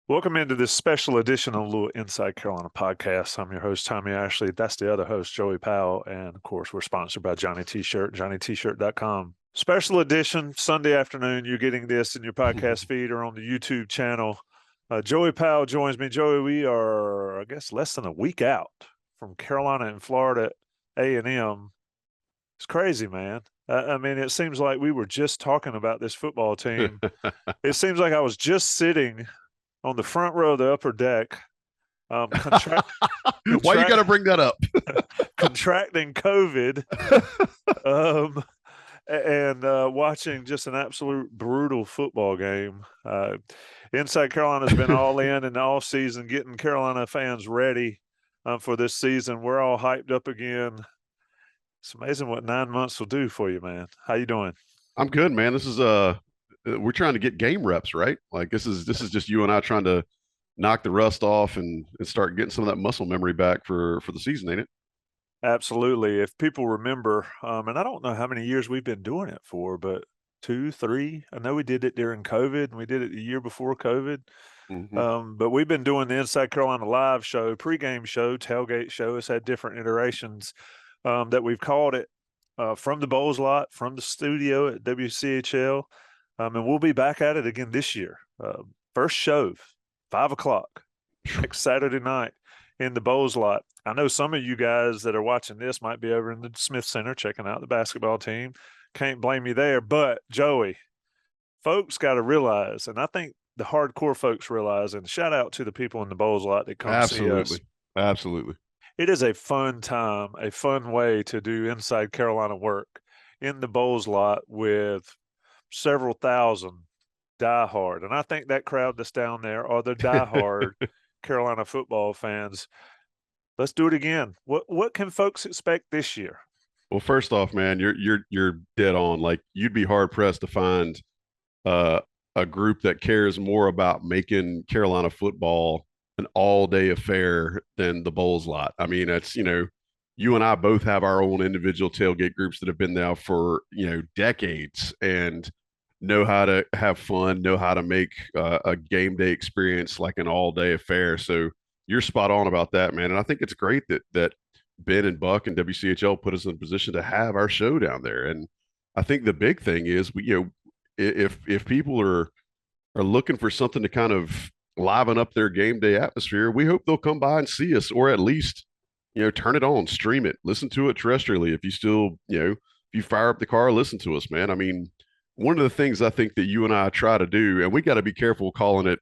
Welcome into this special edition of Little Inside Carolina podcast. I'm your host, Tommy Ashley. That's the other host, Joey Powell. And of course, we're sponsored by Johnny T-Shirt, johnnytshirt.com. Special edition, Sunday afternoon. You're getting this in your podcast feed or on the YouTube channel. Joey Powell joins me. Joey, we are, I guess, less than a week out from Carolina and Florida A&M. It's crazy, man. I mean, it seems like we were just talking about this football team. It seems like I was just sitting on the front row of the upper deck, contract, Why you got to bring that up? contracting COVID, um, and watching just an absolute brutal football game. Inside Carolina's been all in the off season, getting Carolina fans ready for this season. We're all hyped up again. It's amazing what 9 months will do for you, man. How you doing? I'm good, man. This is we're trying to get game reps, right? Like this is just you and I trying to knock the rust off and start getting some of that muscle memory back for the season, ain't it? Absolutely. If people remember, and I don't know how many years we've been doing it for, but 2, 3. I know we did it during COVID, and we did it the year before COVID. Mm-hmm. But we've been doing the Inside Carolina live show, pregame show, tailgate show. It's had different iterations that we've called it from the Bowls lot, from the studio at WCHL. And we'll be back at it again this year. First show, 5 o'clock, next Saturday night in the Bowls lot. I know some of you guys that are watching this might be over in the Smith Center checking out the basketball team. Can't blame you there. But, Joey, folks got to realize, and I think the hardcore folks realize, and shout out to the people in the Bowls lot that come see us. Absolutely. Absolutely. It is a fun time, a fun way to do Inside Carolina work in the Bowls lot with several thousand diehard. And I think that crowd that's down there are the diehard Carolina football fans. Let's do it again. What can folks expect this year? Well, first off, man, you're dead on. Like you'd be hard pressed to find uh, a group that cares more about making Carolina football an all day affair than the Bowls lot. I mean, that's you and I both have our own individual tailgate groups that have been there for decades and know how to have fun, know how to make a game day experience like an all day affair. So you're spot on about that, man. And I think it's great that Ben and Buck and WCHL put us in a position to have our show down there. And I think the big thing is if people are looking for something to kind of liven up their game day atmosphere, we hope they'll come by and see us, or at least turn it on, stream it, listen to it terrestrially. If you still if you fire up the car, listen to us, man. I mean, one of the things I think that you and I try to do, and we got to be careful calling it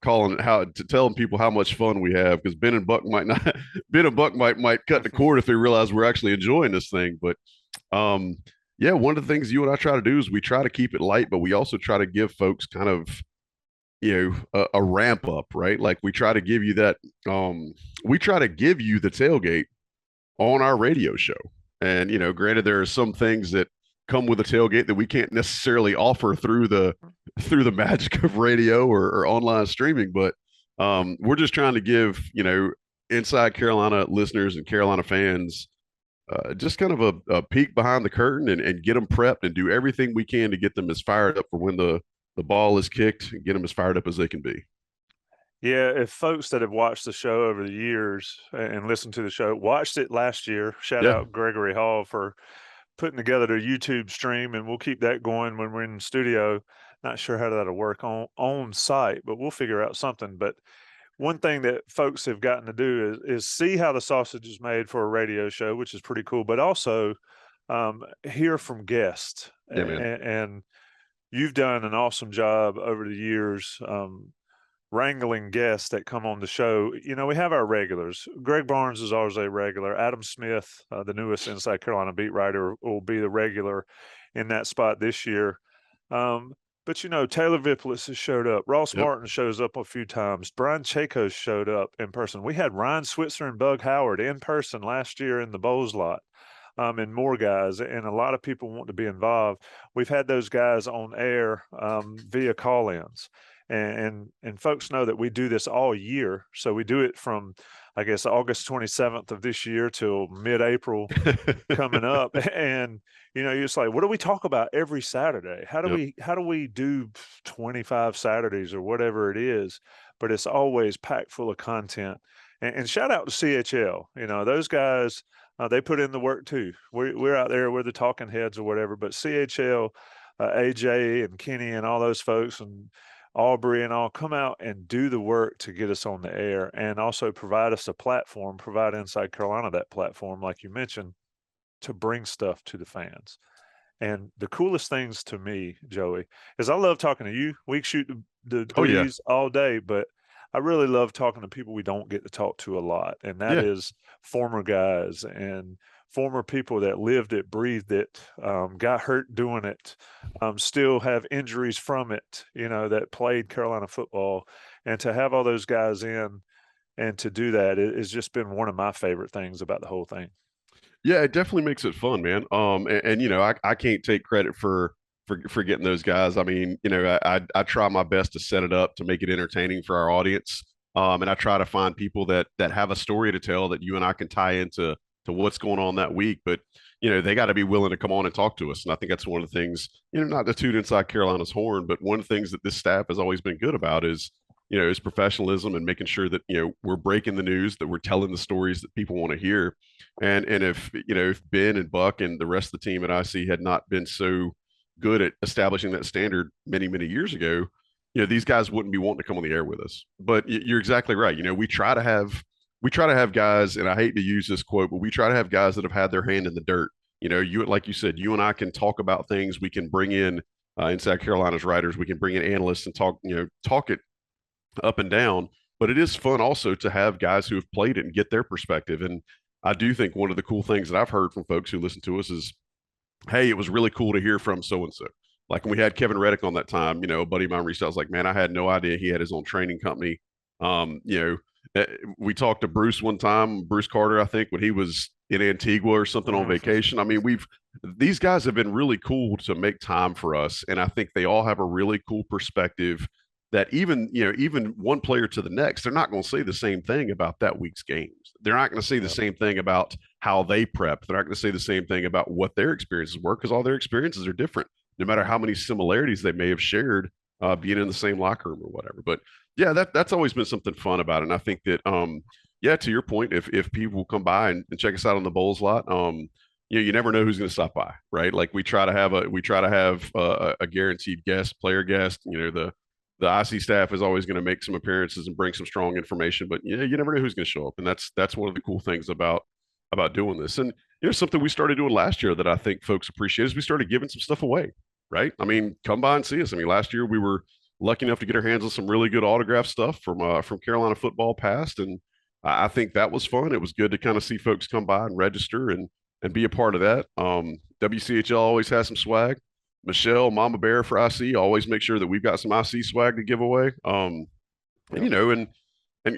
how to telling people how much fun we have, because Ben and Buck might not Ben and Buck might cut the cord if they realize we're actually enjoying this thing. But yeah, one of the things you and I try to do is we try to keep it light, but we also try to give folks kind of a ramp up, right? Like we try to give you that we try to give you the tailgate on our radio show. And granted, there are some things that come with a tailgate that we can't necessarily offer through the magic of radio or online streaming, but we're just trying to give inside Carolina listeners and Carolina fans just kind of a peek behind the curtain and get them prepped and do everything we can to get them as fired up for when the ball is kicked and get them as fired up as they can be. Yeah, if folks that have watched the show over the years and listened to the show, watched it last year, shout Yeah. out Gregory Hall for putting together the YouTube stream, and we'll keep that going when we're in the studio. Not sure how that'll work on site, but we'll figure out something. But one thing that folks have gotten to do is see how the sausage is made for a radio show, which is pretty cool, but also hear from guests. Yeah, man. And you've done an awesome job over the years wrangling guests that come on the show. We have our regulars. Greg Barnes is always a regular. Adam Smith, the newest Inside Carolina beat writer, will be the regular in that spot this year. But Taylor Viplis has showed up. Ross Yep. Martin shows up a few times. Brian Chacos showed up in person. We had Ryan Switzer and Bug Howard in person last year in the Bowls lot. And more guys, and a lot of people want to be involved. We've had those guys on air via call-ins. And folks know that we do this all year. So we do it from, I guess, August 27th of this year till mid-April coming up. And you're just like, what do we talk about every Saturday? How do Yep. we do 25 Saturdays or whatever it is? But it's always packed full of content. And shout out to CHL. Those guys, they put in the work too. We're out there, we're the talking heads or whatever, but CHL, AJ and Kenny and all those folks and Aubrey and all come out and do the work to get us on the air and also provide us a platform, provide Inside Carolina that platform, like you mentioned, to bring stuff to the fans. And the coolest things to me, Joey, is I love talking to you. We shoot the Oh yeah. breeze all day, but I really love talking to people we don't get to talk to a lot. And that Yeah. is former guys and former people that lived it, breathed it, got hurt doing it, still have injuries from it, that played Carolina football. And to have all those guys in and to do that, it has just been one of my favorite things about the whole thing. Yeah, it definitely makes it fun, man. And I can't take credit for getting those guys. I mean, I try my best to set it up to make it entertaining for our audience. And I try to find people that have a story to tell that you and I can tie into what's going on that week. But they got to be willing to come on and talk to us. And I think that's one of the things, not to toot Inside Carolina's horn, but one of the things that this staff has always been good about is professionalism and making sure that we're breaking the news, that we're telling the stories that people want to hear. And if Ben and Buck and the rest of the team at IC had not been so good at establishing that standard many years ago, these guys wouldn't be wanting to come on the air with us. But you're exactly right. We try to have guys, and I hate to use this quote, but we try to have guys that have had their hand in the dirt. Like you said, you and I can talk about things. We can bring in Inside Carolina's writers. We can bring in analysts and talk it up and down. But it is fun also to have guys who have played it and get their perspective. And I do think one of the cool things that I've heard from folks who listen to us is, hey, it was really cool to hear from so and so. Like when we had Kevin Reddick on that time, a buddy of mine reached out, was like, man, I had no idea he had his own training company. Um, you know, we talked to Bruce one time, Bruce Carter, I think, when he was in Antigua or something on vacation. I mean, these guys have been really cool to make time for us, and I think they all have a really cool perspective that even one player to the next, they're not going to say the same thing about that week's games. They're not going to say the same thing about how they prep. They're not going to say the same thing about what their experiences were, because all their experiences are different, no matter how many similarities they may have shared being in the same locker room or whatever. But yeah, that's always been something fun about it. And I think that yeah, to your point, if people come by and check us out on the Bowls lot, you never know who's going to stop by, right? Like we try to have a guaranteed player guest. The IC staff is always going to make some appearances and bring some strong information, but you never know who's going to show up, and that's one of the cool things about doing this. And something we started doing last year that I think folks appreciate is we started giving some stuff away, right? I mean, come by and see us. I mean, last year we were lucky enough to get our hands on some really good autograph stuff from Carolina football past, and I think that was fun. It was good to kind of see folks come by and register and be a part of that. WCHL always has some swag. Michelle, Mama Bear for IC, always make sure that we've got some IC swag to give away. And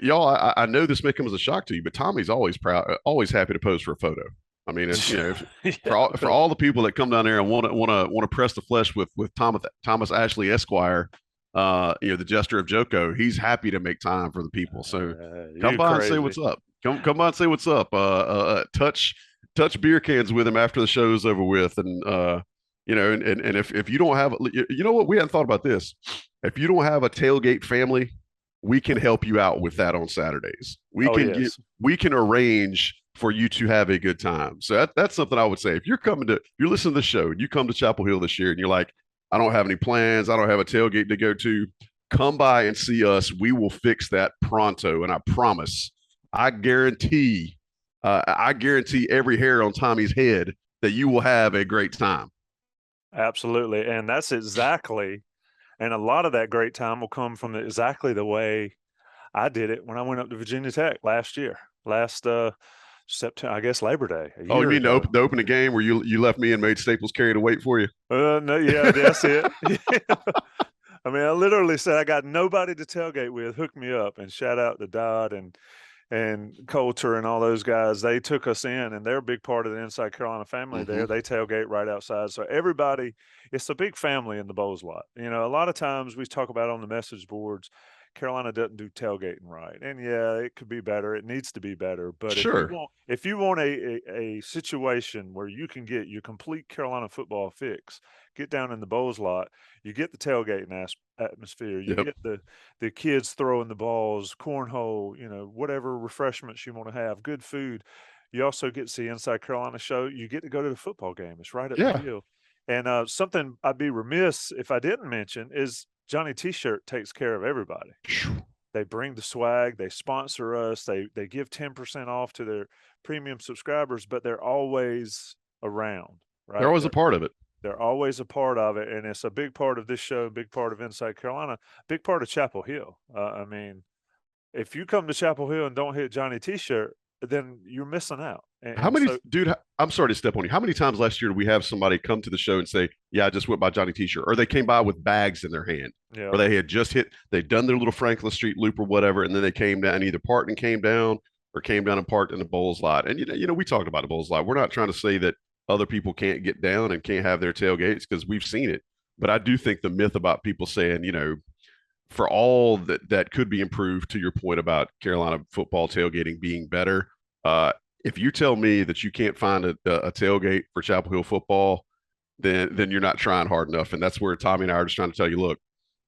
y'all, I know this may come as a shock to you, but Tommy's always proud, always happy to pose for a photo. I mean, for all the people that come down there and want to press the flesh with Thomas Ashley Esquire, the jester of Joko, he's happy to make time for the people. So come by and say what's up. Come by and say what's up. Touch beer cans with him after the show's over with, and and if you don't have, what, we hadn't thought about this. If you don't have a tailgate family, we can help you out with that on Saturdays. We can arrange for you to have a good time. So that's something I would say. If you're listening to the show and you come to Chapel Hill this year and you're like, I don't have any plans, I don't have a tailgate to go to, come by and see us. We will fix that pronto. And I promise, I guarantee every hair on Tommy's head that you will have a great time. Absolutely. And that's exactly, and a lot of that great time will come from exactly the way I did it when I went up to Virginia Tech last September, I guess Labor Day. Oh, you mean the opening game where you left me and made Staples carry the weight for you? No, yeah, that's it. I mean, I literally said I got nobody to tailgate with. Hook me up, and shout out to Dodd and and Coulter and all those guys, they took us in, and they're a big part of the Inside Carolina family Mm-hmm. there. They tailgate right outside. So everybody, it's a big family in the Bowls lot. You know, a lot of times we talk about on the message boards, Carolina doesn't do tailgating right. And yeah, it could be better. It needs to be better. But Sure. if you want a situation where you can get your complete Carolina football fix, get down in the Bowls lot, you get the tailgating atmosphere, you Yep. get the kids throwing the balls, cornhole, you know, whatever refreshments you want to have, good food. You also get to see Inside Carolina show. You get to go to the football game. It's right up the Yeah. hill. And something I'd be remiss if I didn't mention is Johnny T-shirt takes care of everybody. They bring the swag, they sponsor us, they give 10% off to their premium subscribers, but they're always around, They're right? always a part of it. They're always a part of it, and it's a big part of this show, a big part of Inside Carolina, big part of Chapel Hill. I mean, if you come to Chapel Hill and don't hit Johnny T-shirt, then you're missing out. How And many, so, dude? I'm sorry to step on you. How many times last year did we have somebody come to the show and say, "Yeah, I just went by Johnny T-shirt," or they came by with bags in their hand, yeah, or they had just hit, they'd done their little Franklin Street loop or whatever, and then they came down, either parked and came down, or came down and parked in the Bowls lot. And we talked about the Bowls lot. We're not trying to say that other people can't get down and can't have their tailgates because we've seen it. But I do think the myth about people saying, for all that could be improved, to your point about Carolina football tailgating being better, uh, if you tell me that you can't find a tailgate for Chapel Hill football, then you're not trying hard enough. And that's where Tommy and I are just trying to tell you, look,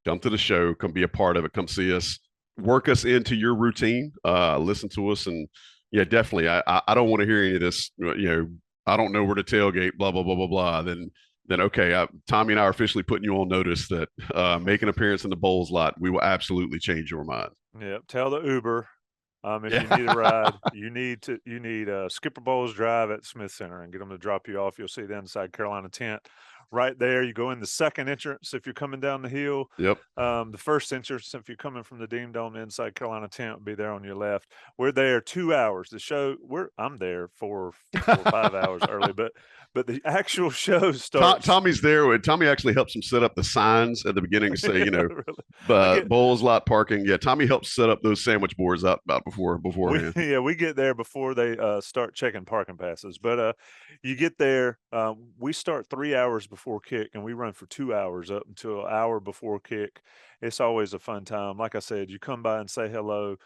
come to the show, come be a part of it, come see us, work us into your routine, listen to us, and yeah, definitely. I don't want to hear any of this. I don't know where to tailgate, blah blah blah blah blah. Then okay, Tommy and I are officially putting you on notice that make an appearance in the Bowls lot. We will absolutely change your mind. yeah. Tell the Uber. If you need a Yeah. ride, you need Skipper Bowles Drive at Smith Center and get them to drop you off. You'll see the Inside Carolina tent right there. You go in the second entrance if you're coming down the hill. Yep. The first entrance, if you're coming from the Dean Dome, the Inside Carolina tent will be there on your left. We're there 2 hours. The show, I'm there for 4 or 5 hours early, but the actual show starts. Tommy's there. Tommy actually helps him set up the signs at the beginning to say, Yeah, really. I get Bowls lot parking. Yeah, Tommy helps set up those sandwich boards up about beforehand. we get there before they start checking parking passes. But you get there, we start 3 hours before kick, and we run for 2 hours up until an hour before kick. It's always a fun time. Like I said, you come by and say hello.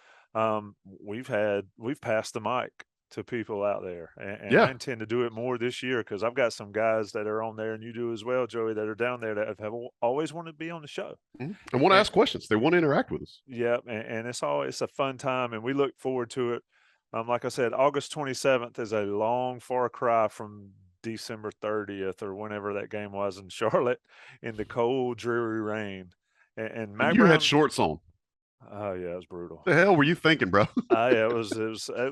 We've passed the mic to people out there, and I Yeah. intend to do it more this year because I've got some guys that are on there, and you do as well, Joey, that are down there that have always wanted to be on the show. And want to ask questions. They want to interact with us. Yeah, and it's a fun time, and we look forward to it. Like I said, August 27th is a long far cry from December 30th or whenever that game was in Charlotte in the cold, dreary rain. And And Mack you had Brown, shorts on. oh yeah, it was brutal. The hell were you thinking, bro? Yeah, it was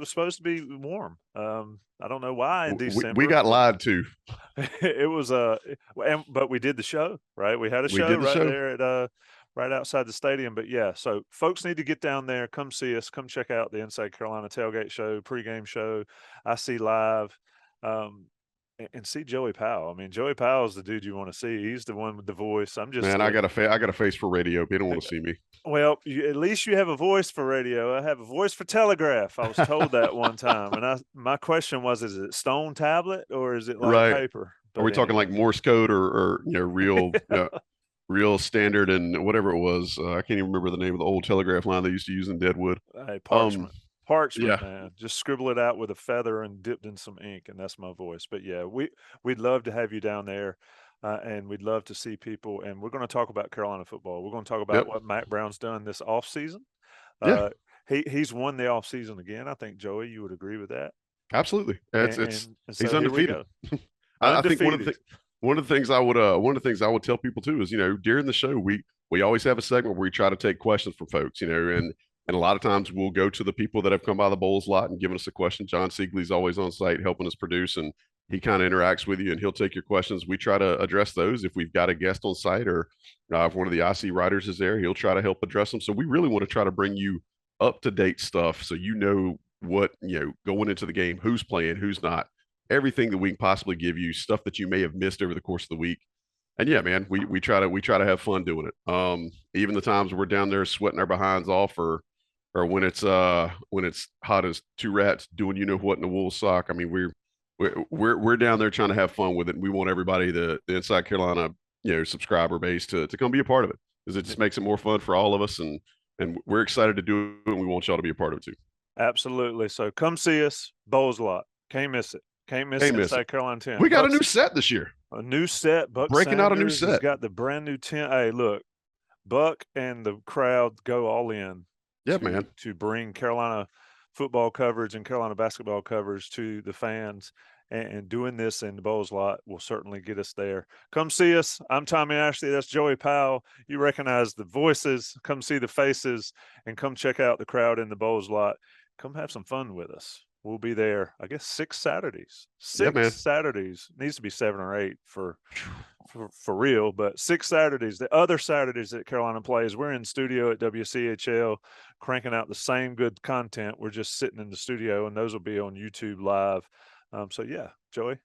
supposed to be warm. I don't know why in We December, got but lied to. it was but we did the show, right? We had a We show did the right show. there at right outside the stadium. But yeah, so folks need to get down there, come see us, come check out the Inside Carolina tailgate show, pregame show. I see live. And see Joey Powell. I mean, Joey Powell is the dude you want to see. He's the one with the voice. I'm just Man, I got a face for radio. They don't want to see me. well, at least you have a voice for radio. I have a voice for telegraph. I was told that one time, and my question was, is it stone tablet or is it like Right. paper? Are we But talking anyway. like Morse code or real standard and whatever it was? I can't even remember the name of the old telegraph line they used to use in Deadwood. Hey, Um, parchment, yeah, man. Just scribble it out with a feather and dipped in some ink, and that's my voice. But yeah, we'd love to have you down there, and we'd love to see people. And we're going to talk about Carolina football. We're going to talk about yep, what Mack Brown's done this off season. yeah, Uh, he's won the off season again. I think Joey, you would agree with that. absolutely. It's And he's so here we undefeated. go, I think undefeated. one of the things I would tell people too is during the show we always have a segment where we try to take questions from folks, and a lot of times we'll go to the people that have come by the Bowls lot and given us a question. John Siegley's always on site helping us produce, and he kind of interacts with you and he'll take your questions. We try to address those if we've got a guest on site or if one of the IC writers is there, he'll try to help address them. So we really want to try to bring you up to date stuff so what going into the game, who's playing, who's not, everything that we can possibly give you, stuff that you may have missed over the course of the week. And yeah, man, we try to have fun doing it. Even the times we're down there sweating our behinds off or or when it's hot as two rats doing you know what in a wool sock. I mean, we're down there trying to have fun with it. And we want everybody, the Inside Carolina, subscriber base to come be a part of it, because it just makes it more fun for all of us, and we're excited to do it, and we want y'all to be a part of it too. Absolutely. So come see us, Bowls Lot. Can't miss it. Can't miss Can't miss it. Inside Carolina 10. We got a new set this year. A new set. Buck Breaking out a new Sanders has set. got the brand new tent. Hey, look, Buck and the crowd go all in. Yeah, man. To bring Carolina football coverage and Carolina basketball coverage to the fans. And doing this in the Bowls Lot will certainly get us there. Come see us. I'm Tommy Ashley. That's Joey Powell. You recognize the voices. Come see the faces, and come check out the crowd in the Bowls Lot. Come have some fun with us. We'll be there, I guess, 6 Saturdays. Saturdays. Needs to be 7 or 8 for real, but 6 Saturdays. The other Saturdays that Carolina plays, we're in studio at WCHL cranking out the same good content. We're just sitting in the studio, and those will be on YouTube Live. So, yeah, Joey,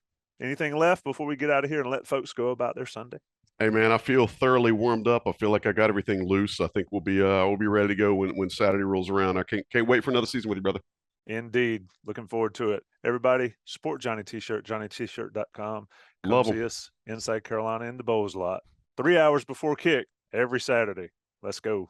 anything left before we get out of here and let folks go about their Sunday? Hey, man, I feel thoroughly warmed up. I feel like I got everything loose. I think we'll be ready to go when Saturday rolls around. I can't wait for another season with you, brother. Indeed. Looking forward to it. Everybody, support Johnny T-Shirt, johnnytshirt.com. Come see us Inside Carolina in the Bowls Lot. 3 hours before kick every Saturday. Let's go.